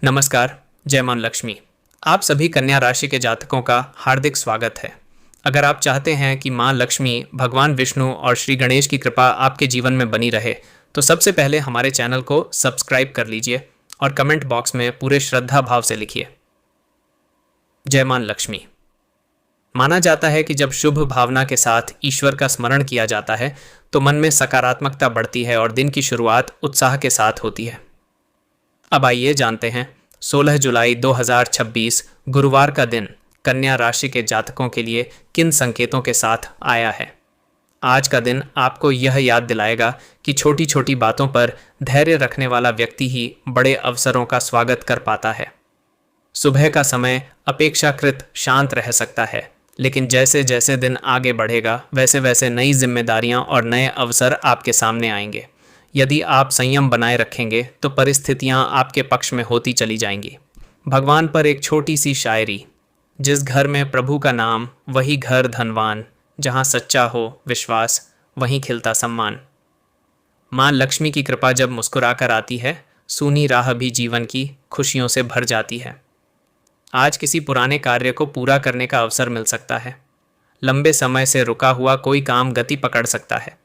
नमस्कार। जय मां लक्ष्मी। आप सभी कन्या राशि के जातकों का हार्दिक स्वागत है। अगर आप चाहते हैं कि मां लक्ष्मी, भगवान विष्णु और श्री गणेश की कृपा आपके जीवन में बनी रहे, तो सबसे पहले हमारे चैनल को सब्सक्राइब कर लीजिए और कमेंट बॉक्स में पूरे श्रद्धा भाव से लिखिए, जय मां लक्ष्मी। माना जाता है कि जब शुभ भावना के साथ ईश्वर का स्मरण किया जाता है तो मन में सकारात्मकता बढ़ती है और दिन की शुरुआत उत्साह के साथ होती है। अब आइए जानते हैं 16 जुलाई 2026 गुरुवार का दिन कन्या राशि के जातकों के लिए किन संकेतों के साथ आया है। आज का दिन आपको यह याद दिलाएगा कि छोटी छोटी बातों पर धैर्य रखने वाला व्यक्ति ही बड़े अवसरों का स्वागत कर पाता है। सुबह का समय अपेक्षाकृत शांत रह सकता है, लेकिन जैसे जैसे दिन आगे बढ़ेगा वैसे वैसे नई जिम्मेदारियां और नए अवसर आपके सामने आएंगे। यदि आप संयम बनाए रखेंगे तो परिस्थितियां आपके पक्ष में होती चली जाएंगी। भगवान पर एक छोटी सी शायरी। जिस घर में प्रभु का नाम वही घर धनवान, जहां सच्चा हो विश्वास वहीं खिलता सम्मान। मां लक्ष्मी की कृपा जब मुस्कुराकर आती है, सूनी राह भी जीवन की खुशियों से भर जाती है। आज किसी पुराने कार्य को पूरा करने का अवसर मिल सकता है। लंबे समय से रुका हुआ कोई काम गति पकड़ सकता है।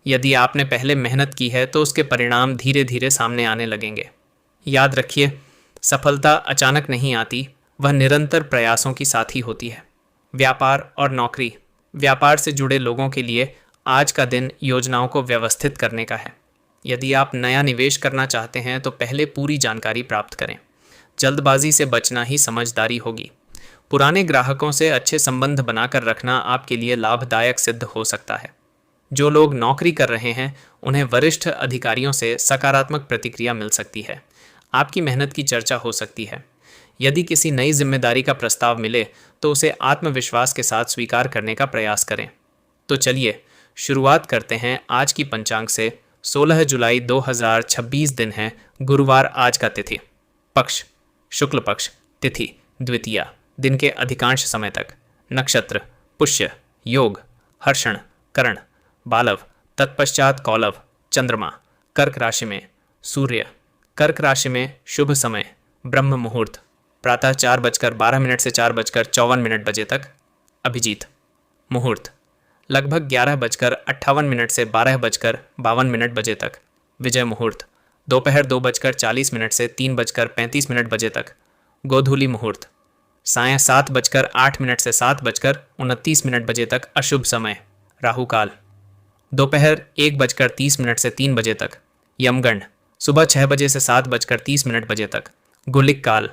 यदि आपने पहले मेहनत की है तो उसके परिणाम धीरे धीरे सामने आने लगेंगे। याद रखिए, सफलता अचानक नहीं आती, वह निरंतर प्रयासों की साथी होती है। व्यापार और नौकरी। व्यापार से जुड़े लोगों के लिए आज का दिन योजनाओं को व्यवस्थित करने का है। यदि आप नया निवेश करना चाहते हैं तो पहले पूरी जानकारी प्राप्त करें। जल्दबाजी से बचना ही समझदारी होगी। पुराने ग्राहकों से अच्छे संबंध बनाकर रखना आपके लिए लाभदायक सिद्ध हो सकता है। जो लोग नौकरी कर रहे हैं उन्हें वरिष्ठ अधिकारियों से सकारात्मक प्रतिक्रिया मिल सकती है। आपकी मेहनत की चर्चा हो सकती है। यदि किसी नई जिम्मेदारी का प्रस्ताव मिले तो उसे आत्मविश्वास के साथ स्वीकार करने का प्रयास करें। तो चलिए शुरुआत करते हैं आज की पंचांग से। 16 जुलाई 2026 दिन है गुरुवार। आज का तिथि पक्ष शुक्ल पक्ष, तिथि द्वितीया, दिन के अधिकांश समय तक। नक्षत्र पुष्य, योग हर्षण, करण, बालव, तत्पश्चात कौलव। चंद्रमा कर्क राशि में, सूर्य कर्क राशि में। शुभ समय ब्रह्म मुहूर्त प्रातः 4:12 से 4:54 बजे तक। अभिजीत मुहूर्त लगभग 11:58 से 12:52 बजे तक। विजय मुहूर्त दोपहर 2:40 से 3:35 बजे तक। गोधूली मुहूर्त सायं 7:08 से 7:29 बजे तक। अशुभ समय राहु काल दोपहर 1:30 से 3 बजे तक। यमगंड सुबह 6 बजे से 7:30 बजे तक। गुलिक काल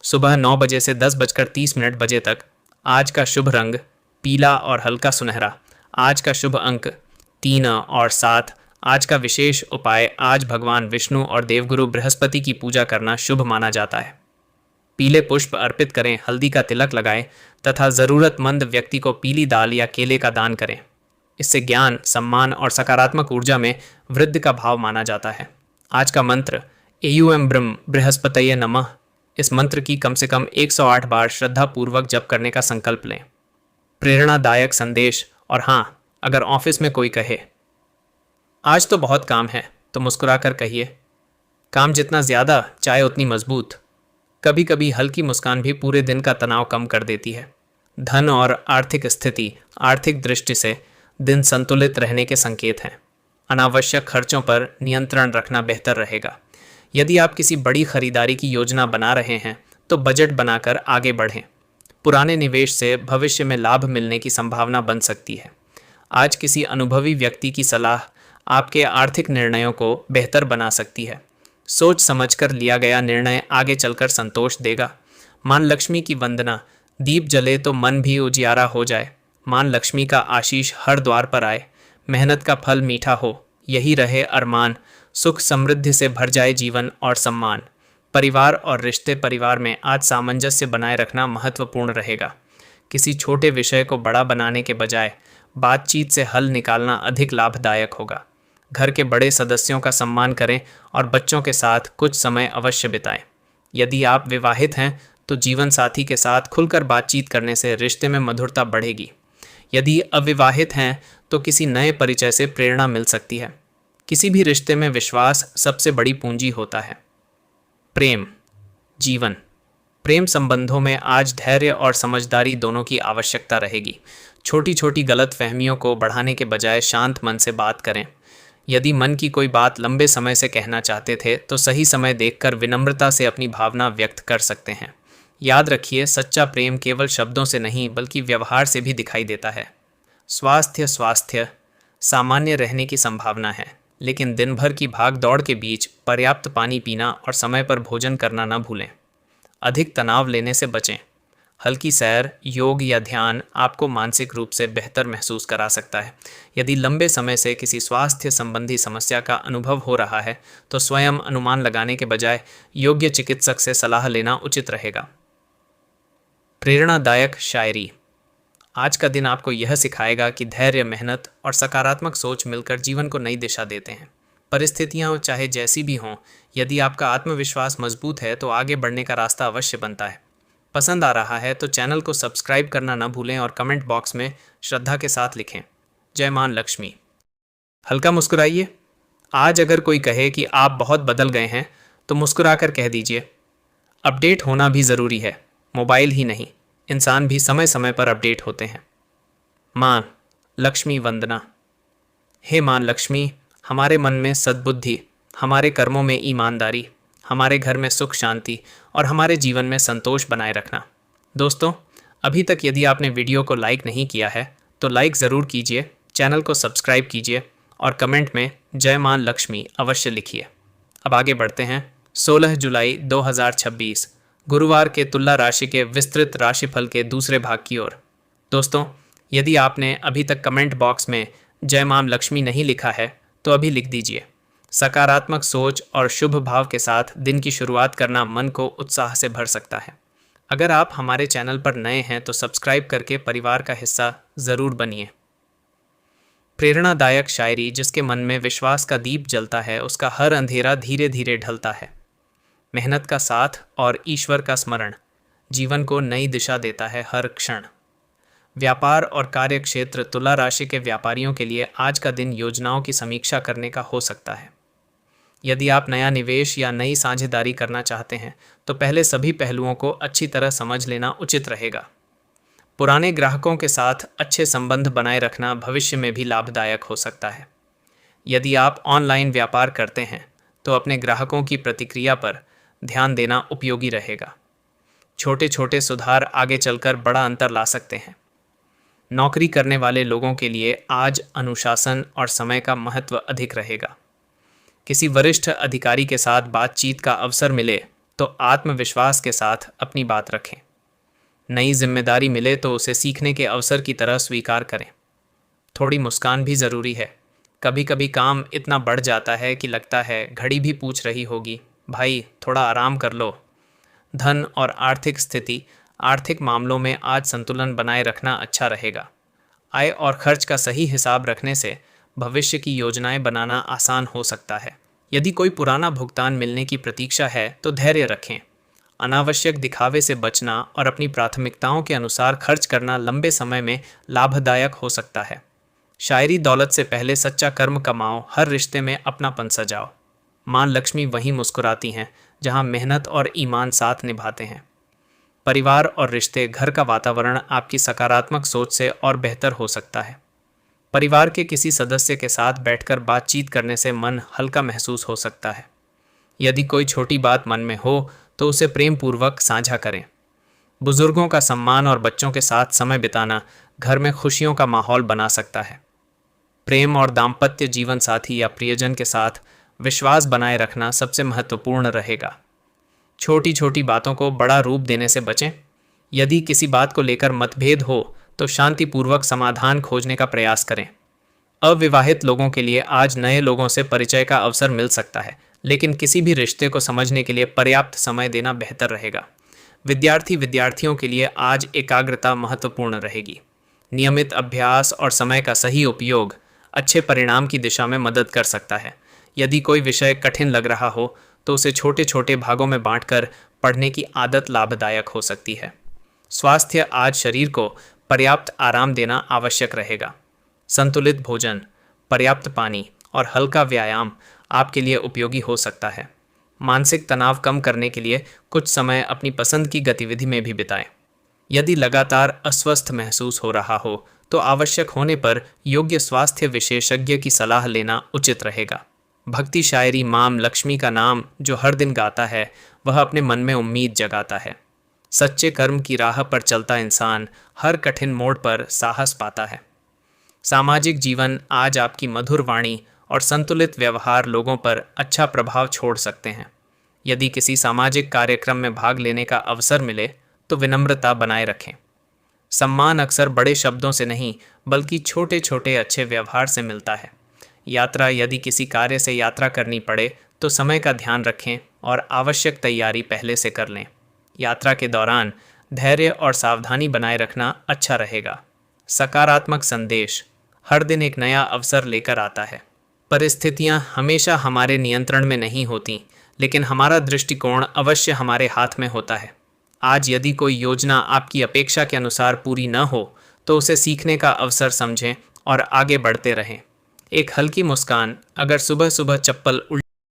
सुबह 9 बजे से 10:30 बजे तक। आज का शुभ रंग पीला और हल्का सुनहरा। आज का शुभ अंक 3 और 7। आज का विशेष उपाय, आज भगवान विष्णु और देवगुरु बृहस्पति की पूजा करना शुभ माना जाता है। पीले पुष्प अर्पित करें, हल्दी का तिलक लगाएं तथा ज़रूरतमंद व्यक्ति को पीली दाल या केले का दान करें। इससे ज्ञान, सम्मान और सकारात्मक ऊर्जा में वृद्धि का भाव माना जाता है। आज का मंत्र एयूएम ब्रह्म बृहस्पतये नमः। इस मंत्र की कम से कम 108 बार श्रद्धापूर्वक जप करने का संकल्प लें। प्रेरणादायक संदेश। और हाँ, अगर ऑफिस में कोई कहे आज तो बहुत काम है, तो मुस्कुराकर कहिए काम जितना ज़्यादा चाय उतनी मजबूत। कभी कभी हल्की मुस्कान भी पूरे दिन का तनाव कम कर देती है। धन और आर्थिक स्थिति, आर्थिक दृष्टि से दिन संतुलित रहने के संकेत हैं। अनावश्यक खर्चों पर नियंत्रण रखना बेहतर रहेगा। यदि आप किसी बड़ी खरीदारी की योजना बना रहे हैं तो बजट बनाकर आगे बढ़ें। पुराने निवेश से भविष्य में लाभ मिलने की संभावना बन सकती है। आज किसी अनुभवी व्यक्ति की सलाह आपके आर्थिक निर्णयों को बेहतर बना सकती है। सोच समझकर लिया गया निर्णय आगे चलकर संतोष देगा। मां लक्ष्मी की वंदना। दीप जले तो मन भी उजियारा हो जाए। मां लक्ष्मी का आशीष हर द्वार पर आए। मेहनत का फल मीठा हो, यही रहे अरमान। सुख समृद्धि से भर जाए जीवन और सम्मान। परिवार और रिश्ते। परिवार में आज सामंजस्य बनाए रखना महत्वपूर्ण रहेगा। किसी छोटे विषय को बड़ा बनाने के बजाय बातचीत से हल निकालना अधिक लाभदायक होगा। घर के बड़े सदस्यों का सम्मान करें और बच्चों के साथ कुछ समय अवश्य बिताएं। यदि आप विवाहित हैं तो जीवन साथी के साथ खुलकर बातचीत करने से रिश्ते में मधुरता बढ़ेगी। यदि अविवाहित हैं तो किसी नए परिचय से प्रेरणा मिल सकती है। किसी भी रिश्ते में विश्वास सबसे बड़ी पूंजी होता है। प्रेम। जीवन। प्रेम संबंधों में आज धैर्य और समझदारी दोनों की आवश्यकता रहेगी। छोटी छोटी गलत फहमियों को बढ़ाने के बजाय शांत मन से बात करें। यदि मन की कोई बात लंबे समय से कहना चाहते थे तो सही समय देखकर विनम्रता से अपनी भावना व्यक्त कर सकते हैं। याद रखिए, सच्चा प्रेम केवल शब्दों से नहीं बल्कि व्यवहार से भी दिखाई देता है। स्वास्थ्य स्वास्थ्य सामान्य रहने की संभावना है, लेकिन दिन भर की भाग दौड़ के बीच पर्याप्त पानी पीना और समय पर भोजन करना न भूलें। अधिक तनाव लेने से बचें। हल्की सैर, योग या ध्यान आपको मानसिक रूप से बेहतर महसूस करा सकता है। यदि लंबे समय से किसी स्वास्थ्य संबंधी समस्या का अनुभव हो रहा है तो स्वयं अनुमान लगाने के बजाय योग्य चिकित्सक से सलाह लेना उचित रहेगा। प्रेरणादायक शायरी। आज का दिन आपको यह सिखाएगा कि धैर्य, मेहनत और सकारात्मक सोच मिलकर जीवन को नई दिशा देते हैं। परिस्थितियां चाहे जैसी भी हों, यदि आपका आत्मविश्वास मजबूत है तो आगे बढ़ने का रास्ता अवश्य बनता है। पसंद आ रहा है तो चैनल को सब्सक्राइब करना न भूलें और कमेंट बॉक्स में श्रद्धा के साथ लिखें, जय मां लक्ष्मी। हल्का मुस्कुराइए। आज अगर कोई कहे कि आप बहुत बदल गए हैं तो मुस्कुराकर कह दीजिए, अपडेट होना भी ज़रूरी है। मोबाइल ही नहीं, इंसान भी समय समय पर अपडेट होते हैं। मां लक्ष्मी वंदना। हे मां लक्ष्मी, हमारे मन में सद्बुद्धि, हमारे कर्मों में ईमानदारी, हमारे घर में सुख शांति और हमारे जीवन में संतोष बनाए रखना। दोस्तों, अभी तक यदि आपने वीडियो को लाइक नहीं किया है तो लाइक ज़रूर कीजिए, चैनल को सब्सक्राइब कीजिए और कमेंट में जय मां लक्ष्मी अवश्य लिखिए। अब आगे बढ़ते हैं 16 जुलाई 2026 गुरुवार के तुला राशि के विस्तृत राशिफल के दूसरे भाग की ओर। दोस्तों, यदि आपने अभी तक कमेंट बॉक्स में जय मां लक्ष्मी नहीं लिखा है तो अभी लिख दीजिए। सकारात्मक सोच और शुभ भाव के साथ दिन की शुरुआत करना मन को उत्साह से भर सकता है। अगर आप हमारे चैनल पर नए हैं तो सब्सक्राइब करके परिवार का हिस्सा ज़रूर बनिए। प्रेरणादायक शायरी। जिसके मन में विश्वास का दीप जलता है उसका हर अंधेरा धीरे धीरे ढलता है। मेहनत का साथ और ईश्वर का स्मरण जीवन को नई दिशा देता है हर क्षण। व्यापार और कार्य क्षेत्र। तुला राशि के व्यापारियों के लिए आज का दिन योजनाओं की समीक्षा करने का हो सकता है। यदि आप नया निवेश या नई साझेदारी करना चाहते हैं तो पहले सभी पहलुओं को अच्छी तरह समझ लेना उचित रहेगा। पुराने ग्राहकों के साथ अच्छे संबंध बनाए रखना भविष्य में भी लाभदायक हो सकता है। यदि आप ऑनलाइन व्यापार करते हैं तो अपने ग्राहकों की प्रतिक्रिया पर ध्यान देना उपयोगी रहेगा। छोटे छोटे सुधार आगे चलकर बड़ा अंतर ला सकते हैं। नौकरी करने वाले लोगों के लिए आज अनुशासन और समय का महत्व अधिक रहेगा। किसी वरिष्ठ अधिकारी के साथ बातचीत का अवसर मिले तो आत्मविश्वास के साथ अपनी बात रखें। नई जिम्मेदारी मिले तो उसे सीखने के अवसर की तरह स्वीकार करें। थोड़ी मुस्कान भी ज़रूरी है। कभी कभी काम इतना बढ़ जाता है कि लगता है घड़ी भी पूछ रही होगी, भाई थोड़ा आराम कर लो। धन और आर्थिक स्थिति। आर्थिक मामलों में आज संतुलन बनाए रखना अच्छा रहेगा। आय और खर्च का सही हिसाब रखने से भविष्य की योजनाएं बनाना आसान हो सकता है। यदि कोई पुराना भुगतान मिलने की प्रतीक्षा है तो धैर्य रखें। अनावश्यक दिखावे से बचना और अपनी प्राथमिकताओं के अनुसार खर्च करना लंबे समय में लाभदायक हो सकता है। शायरी। दौलत से पहले सच्चा कर्म कमाओ, हर रिश्ते में अपनापन सजाओ। मां लक्ष्मी वहीं मुस्कुराती हैं जहां मेहनत और ईमान साथ निभाते हैं। परिवार और रिश्ते। घर का वातावरण आपकी सकारात्मक सोच से और बेहतर हो सकता है। परिवार के किसी सदस्य के साथ बैठकर बातचीत करने से मन हल्का महसूस हो सकता है। यदि कोई छोटी बात मन में हो तो उसे प्रेम पूर्वक साझा करें। बुजुर्गों का सम्मान और बच्चों के साथ समय बिताना घर में खुशियों का माहौल बना सकता है। प्रेम और दाम्पत्य जीवन साथी या प्रियजन के साथ विश्वास बनाए रखना सबसे महत्वपूर्ण रहेगा। छोटी छोटी बातों को बड़ा रूप देने से बचें। यदि किसी बात को लेकर मतभेद हो तो शांतिपूर्वक समाधान खोजने का प्रयास करें। अविवाहित लोगों के लिए आज नए लोगों से परिचय का अवसर मिल सकता है, लेकिन किसी भी रिश्ते को समझने के लिए पर्याप्त समय देना बेहतर रहेगा। विद्यार्थियों के लिए आज एकाग्रता महत्वपूर्ण रहेगी। नियमित अभ्यास और समय का सही उपयोग अच्छे परिणाम की दिशा में मदद कर सकता है। यदि कोई विषय कठिन लग रहा हो तो उसे छोटे छोटे भागों में बांटकर पढ़ने की आदत लाभदायक हो सकती है। स्वास्थ्य। आज शरीर को पर्याप्त आराम देना आवश्यक रहेगा। संतुलित भोजन, पर्याप्त पानी और हल्का व्यायाम आपके लिए उपयोगी हो सकता है। मानसिक तनाव कम करने के लिए कुछ समय अपनी पसंद की गतिविधि में भी बिताएं। यदि लगातार अस्वस्थ महसूस हो रहा हो तो आवश्यक होने पर योग्य स्वास्थ्य विशेषज्ञ की सलाह लेना उचित रहेगा। भक्ति शायरी माम लक्ष्मी का नाम जो हर दिन गाता है वह अपने मन में उम्मीद जगाता है। सच्चे कर्म की राह पर चलता इंसान हर कठिन मोड़ पर साहस पाता है। सामाजिक जीवन आज आपकी मधुर वाणी और संतुलित व्यवहार लोगों पर अच्छा प्रभाव छोड़ सकते हैं। यदि किसी सामाजिक कार्यक्रम में भाग लेने का अवसर मिले तो विनम्रता बनाए रखें। सम्मान अक्सर बड़े शब्दों से नहीं बल्कि छोटे छोटे अच्छे व्यवहार से मिलता है। यदि किसी कार्य से यात्रा करनी पड़े तो समय का ध्यान रखें और आवश्यक तैयारी पहले से कर लें। यात्रा के दौरान धैर्य और सावधानी बनाए रखना अच्छा रहेगा। सकारात्मक संदेश हर दिन एक नया अवसर लेकर आता है। परिस्थितियां हमेशा हमारे नियंत्रण में नहीं होती, लेकिन हमारा दृष्टिकोण अवश्य हमारे हाथ में होता है। आज यदि कोई योजना आपकी अपेक्षा के अनुसार पूरी न हो तो उसे सीखने का अवसर समझें और आगे बढ़ते रहें। एक हल्की मुस्कान अगर सुबह सुबह चप्पल